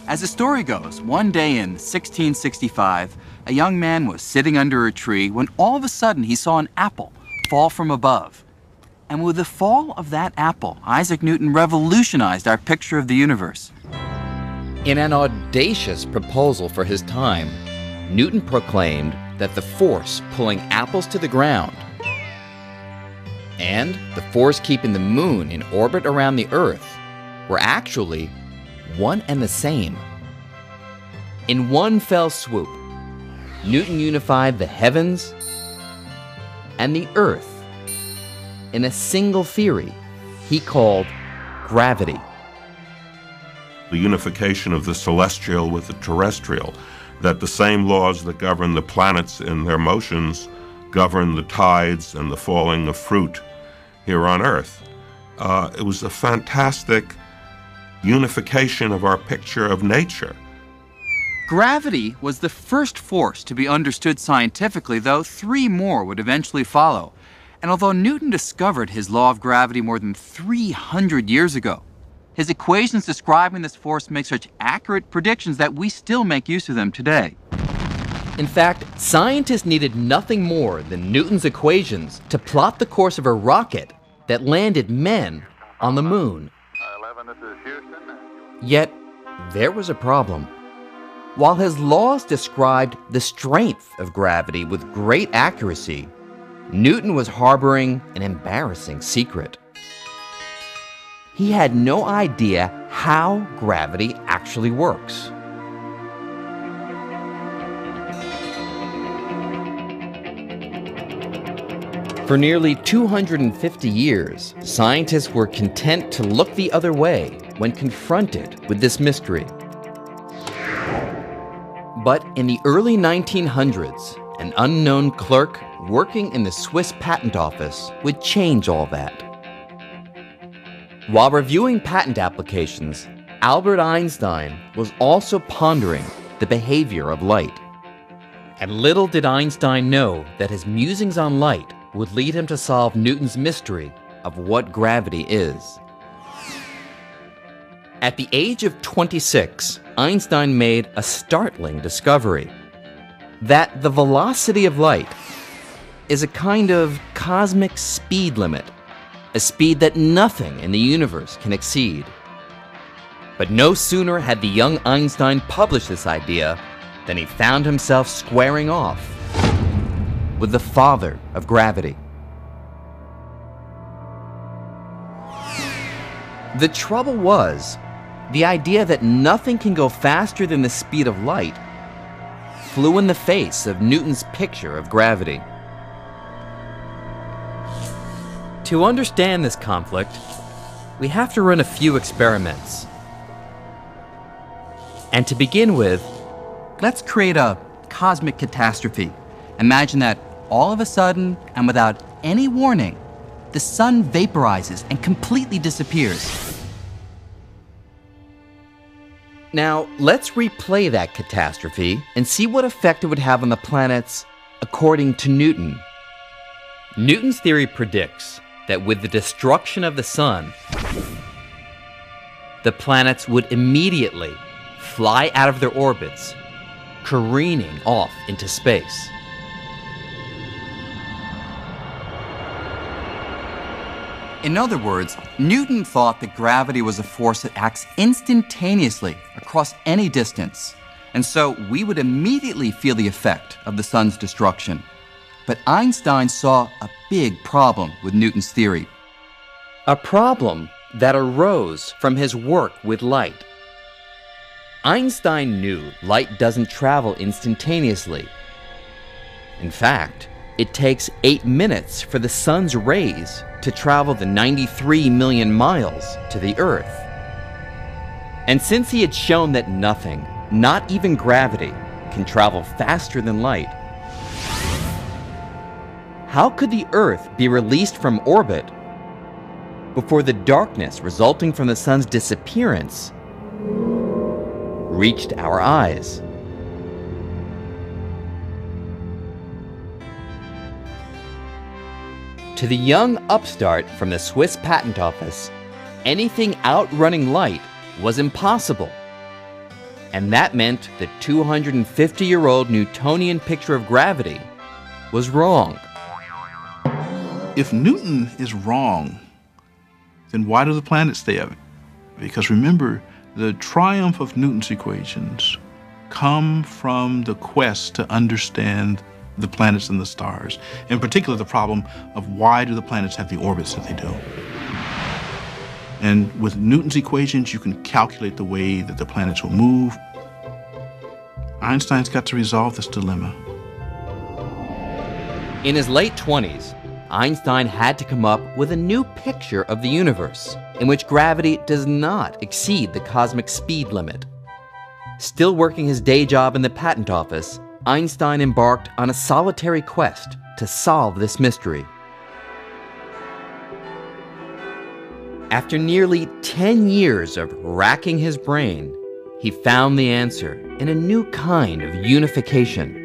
As the story goes, one day in 1665, a young man was sitting under a tree when all of a sudden he saw an apple fall from above. And with the fall of that apple, Isaac Newton revolutionized our picture of the universe. In an audacious proposal for his time, Newton proclaimed that the force pulling apples to the ground and the force keeping the moon in orbit around the Earth were actually one and the same. In one fell swoop, Newton unified the heavens and the Earth in a single theory he called gravity. The unification of the celestial with the terrestrial, that the same laws that govern the planets in their motions govern the tides and the falling of fruit here on Earth. It was a fantastic unification of our picture of nature. Gravity was the first force to be understood scientifically, though 3 more would eventually follow. And although Newton discovered his law of gravity more than 300 years ago, his equations describing this force make such accurate predictions that we still make use of them today. In fact, scientists needed nothing more than Newton's equations to plot the course of a rocket that landed men on the moon. 11, this is Houston. Yet, there was a problem. While his laws described the strength of gravity with great accuracy, Newton was harboring an embarrassing secret. He had no idea how gravity actually works. For nearly 250 years, scientists were content to look the other way when confronted with this mystery. But in the early 1900s, an unknown clerk working in the Swiss patent office would change all that. While reviewing patent applications, Albert Einstein was also pondering the behavior of light. And little did Einstein know that his musings on light would lead him to solve Newton's mystery of what gravity is. At the age of 26, Einstein made a startling discovery: that the velocity of light is a kind of cosmic speed limit, a speed that nothing in the universe can exceed. But no sooner had the young Einstein published this idea than he found himself squaring off with the father of gravity. The trouble was, the idea that nothing can go faster than the speed of light flew in the face of Newton's picture of gravity. To understand this conflict, we have to run a few experiments. And to begin with, Let's create a cosmic catastrophe. Imagine that all of a sudden, and without any warning, the sun vaporizes and completely disappears. now let's replay that catastrophe and see what effect it would have on the planets according to Newton. Newton's theory predicts that with the destruction of the sun, the planets would immediately fly out of their orbits, careening off into space. In other words, Newton thought that gravity was a force that acts instantaneously across any distance, and so we would immediately feel the effect of the sun's destruction. But Einstein saw a big problem with Newton's theory. A problem that arose from his work with light. Einstein knew light doesn't travel instantaneously. In fact, it takes 8 minutes for the sun's rays to travel the 93 million miles to the Earth. And since he had shown that nothing, not even gravity, can travel faster than light, how could the Earth be released from orbit before the darkness resulting from the sun's disappearance reached our eyes? To the young upstart from the Swiss patent office, anything outrunning light was impossible. And that meant the 250-year-old Newtonian picture of gravity was wrong. If Newton is wrong, then why do the planets stay up? Because remember, the triumph of Newton's equations come from the quest to understand the planets and the stars. In particular, the problem of why do the planets have the orbits that they do. And with Newton's equations, you can calculate the way that the planets will move. Einstein's got to resolve this dilemma. In his late 20s, Einstein had to come up with a new picture of the universe in which gravity does not exceed the cosmic speed limit. Still working his day job in the patent office, Einstein embarked on a solitary quest to solve this mystery. After nearly 10 years of racking his brain, he found the answer in a new kind of unification.